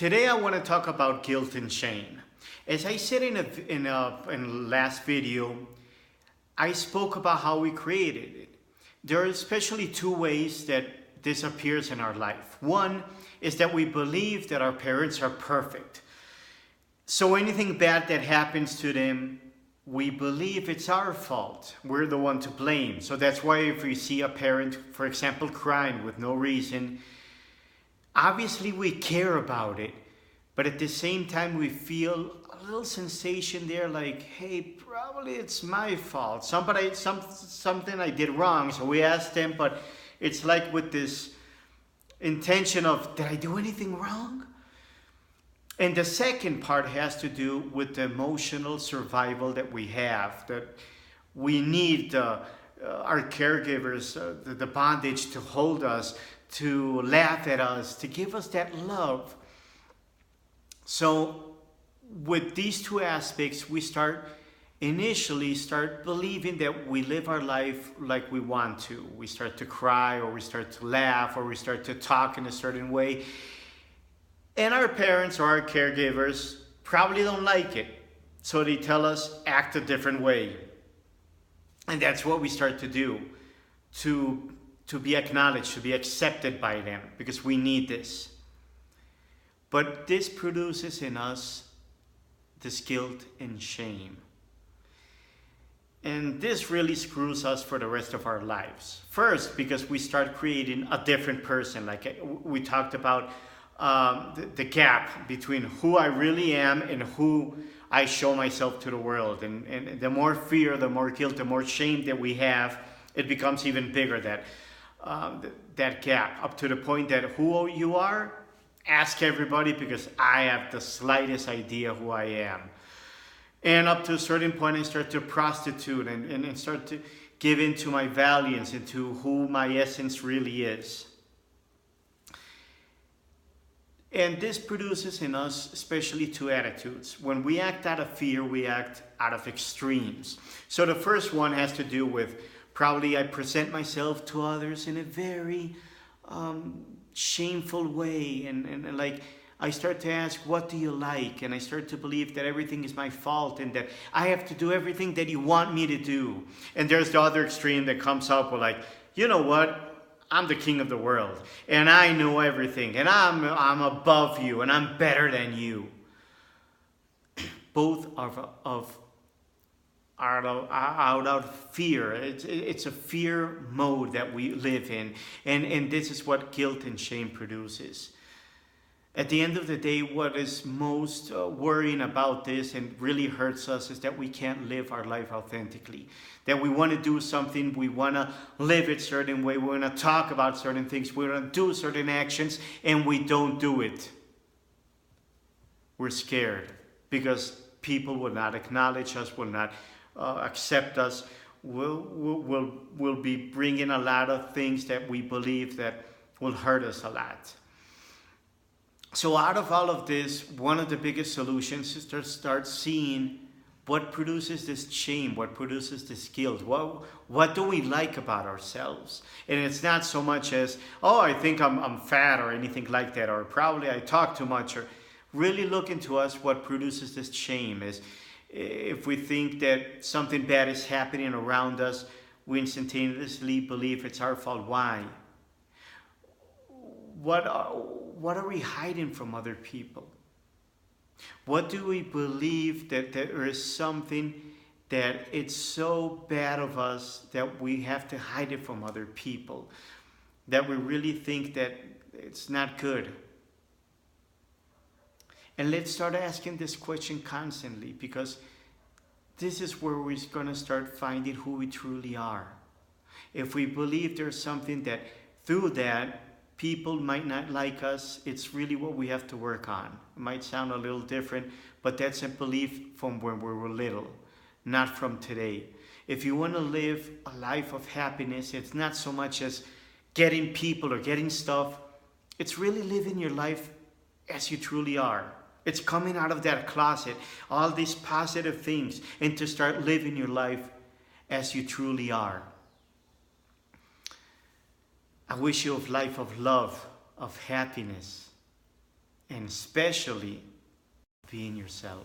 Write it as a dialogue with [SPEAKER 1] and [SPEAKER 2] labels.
[SPEAKER 1] Today I want to talk about guilt and shame. As I said in last video, I spoke about how we created it. There are especially two ways that this appears in our life. One is that we believe that our parents are perfect. So anything bad that happens to them, we believe it's our fault. We're the one to blame. So that's why if we see a parent, for example, crying with no reason, obviously we care about it. But at the same time, we feel a little sensation there like, hey, probably it's my fault. Something I did wrong. So we ask them, but it's like with this intention of, did I do anything wrong? And the second part has to do with the emotional survival that we have, that we need our caregivers, the bondage to hold us, to laugh at us, to give us that love. So with these two aspects, we initially start believing that we live our life like we want to. We start to cry, or we start to laugh, or we start to talk in a certain way. And our parents or our caregivers probably don't like it. So they tell us, act a different way. And that's what we start to do, to be acknowledged, to be accepted by them, because we need this. But this produces in us this guilt and shame. And this really screws us for the rest of our lives. First, because we start creating a different person. Like we talked about the gap between who I really am and who I show myself to the world. And the more fear, the more guilt, the more shame that we have, it becomes even bigger, that gap, up to the point that who you are, ask everybody, because I have the slightest idea who I am. And up to a certain point, I start to prostitute and start to give into my values, into who my essence really is. And this produces in us especially two attitudes. When we act out of fear, we act out of extremes. So the first one has to do with probably I present myself to others in a very shameful way. And like I start to ask, what do you like? And I start to believe that everything is my fault and that I have to do everything that you want me to do. And there's the other extreme that comes up with like, you know what? I'm the king of the world, and I know everything, and I'm above you, and I'm better than you. Both are out of fear. It's a fear mode that we live in, and this is what guilt and shame produces. At the end of the day, what is most worrying about this and really hurts us is that we can't live our life authentically. That we want to do something, we want to live it a certain way, we want to talk about certain things, we want to do certain actions, and we don't do it. We're scared because people will not acknowledge us, will not accept us, will be bringing a lot of things that we believe that will hurt us a lot. So out of all of this, one of the biggest solutions is to start seeing what produces this shame, what produces this guilt, what do we like about ourselves? And it's not so much as, oh, I think I'm fat or anything like that, or probably I talk too much, or really look into us what produces this shame. Is if we think that something bad is happening around us, we instantaneously believe it's our fault. Why? What are we hiding from other people? What do we believe that there is something that it's so bad of us that we have to hide it from other people? That we really think that it's not good? And let's start asking this question constantly, because this is where we're going to start finding who we truly are. If we believe there's something that through that people might not like us, it's really what we have to work on. It might sound a little different, but that's a belief from when we were little, not from today. If you want to live a life of happiness, it's not so much as getting people or getting stuff. It's really living your life as you truly are. It's coming out of that closet, all these positive things, and to start living your life as you truly are. I wish you a life of love, of happiness, and and especially being yourself.